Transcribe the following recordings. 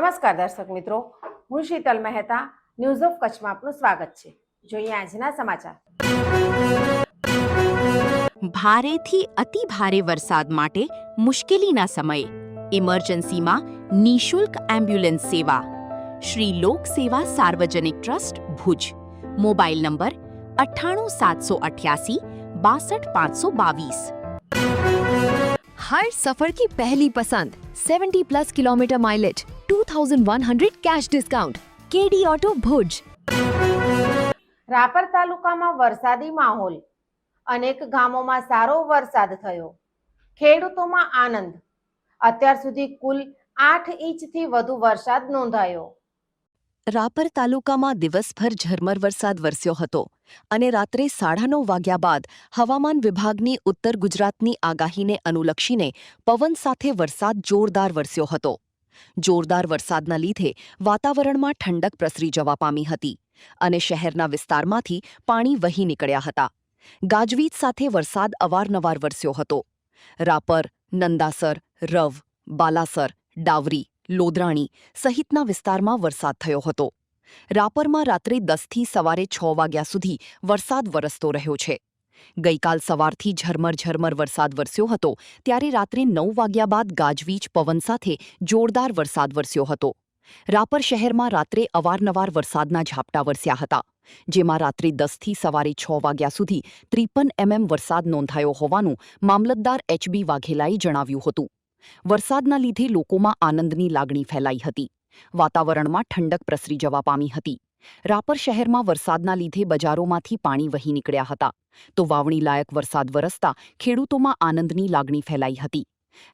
નમસ્કાર દર્શક મિત્રો, હું શીતલ મહેતા ન્યૂઝ ઓફ કચ્છમાં આપનું સ્વાગત છે। જોઈએ આજના સમાચાર। ભારેથી અતિ ભારે વરસાદ માટે મુશ્કેલીના સમયે ઇમરજન્સીમાં નિઃશુલ્ક એમ્બ્યુલન્સ સેવા। Shri Lok Seva Sarvajanik trust Bhuj. Mobile number 98 788 62 522। हर सफर की पहली पसंद 70+ kilometre mileage 2100 cash discount KD auto Bhuj. Rapar તાલુકામાં વરસાદી માહોલ। અનેક ગામોમાં સારો વરસાદ થયો। ખેડૂતોમાં આનંદ। અત્યાર સુધી કુલ 8 ઇંચથી વધુ વરસાદ નોંધાયો। રાપર તાલુકામાં દિવસભર ઝરમર વરસાદ વરસ્યો હતો અને રાત્રે 9:30 વાગ્યા બાદ હવામાન વિભાગની ઉત્તર ગુજરાતની આગાહીને અનુલક્ષીને પવન સાથે વરસાદ જોરદાર વરસ્યો હતો। જોરદાર વરસાદના લીધે વાતાવરણમાં ઠંડક પ્રસરી જવા પામી હતી અને શહેરના વિસ્તારમાંથી પાણી વહી નીકળ્યા હતા। ગાજવીજ સાથે વરસાદ અવારનવાર વરસ્યો હતો। રાપર, નંદાસર, રવ, બાલાસર, ડાવરી, લોદરાણી સહિતના વિસ્તારમાં વરસાદ થયો હતો। રાપરમાં રાત્રે 10થી સવારે 6 વાગ્યા સુધી વરસાદ વરસતો રહ્યો છે। ગઈકાલ સવારથી ઝરમર વરસાદ વરસ્યો હતો ત્યારે રાત્રે 9 વાગ્યા બાદ ગાજવીજ પવન સાથે જોરદાર વરસાદ વરસ્યો હતો। રાપર શહેરમાં રાત્રે અવારનવાર વરસાદના ઝાપટા વરસ્યા હતા, જેમાં રાત્રે 10થી સવારે 6 વાગ્યા સુધી 53 mm વરસાદ નોંધાયો હોવાનું મામલતદાર HB વાઘેલાએ જણાવ્યું હતું। વરસાદના લીધે લોકોમાં આનંદની લાગણી ફેલાઈ હતી। વાતાવરણમાં ઠંડક પ્રસરી જવા પામી હતી। રાપર શહેરમાં વરસાદના લીધે બજારોમાંથી પાણી વહી નીકળ્યા હતા, તો વાવણી લાયક વરસાદ વરસતા ખેડૂતોમાં આનંદની લાગણી ફેલાઈ હતી।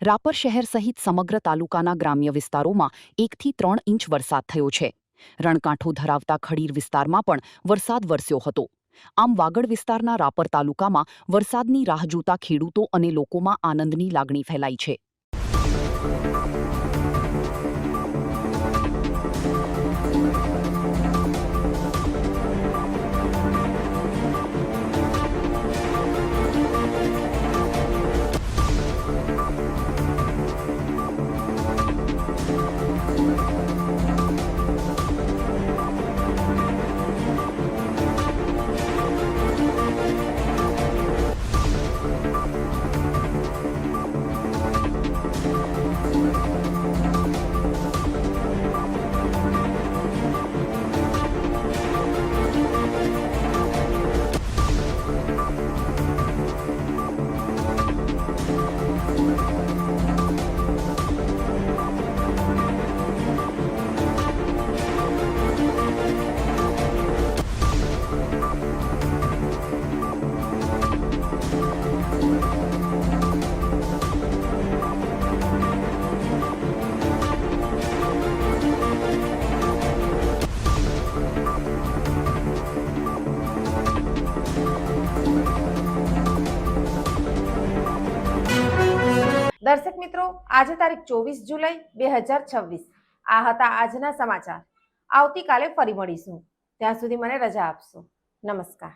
રાપર શહેર સહિત સમગ્ર તાલુકાના ગ્રામ્ય વિસ્તારોમાં 1 થી 3 ઇંચ વરસાદ થયો છે। રણકાંઠો ધરાવતા ખડીર વિસ્તારમાં પણ વરસાદ વરસ્યો હતો। આમ વાગડ વિસ્તારના રાપર તાલુકામાં વરસાદની રાહ જોતા ખેડૂતો અને લોકોમાં આનંદની લાગણી ફેલાઈ છે। દર્શક મિત્રો, આજે તારીખ 24 જુલાઈ 2026। આ હતા આજના સમાચાર। આવતીકાલે ફરી મળીશું, ત્યાં સુધી મને રજા આપશો। નમસ્કાર।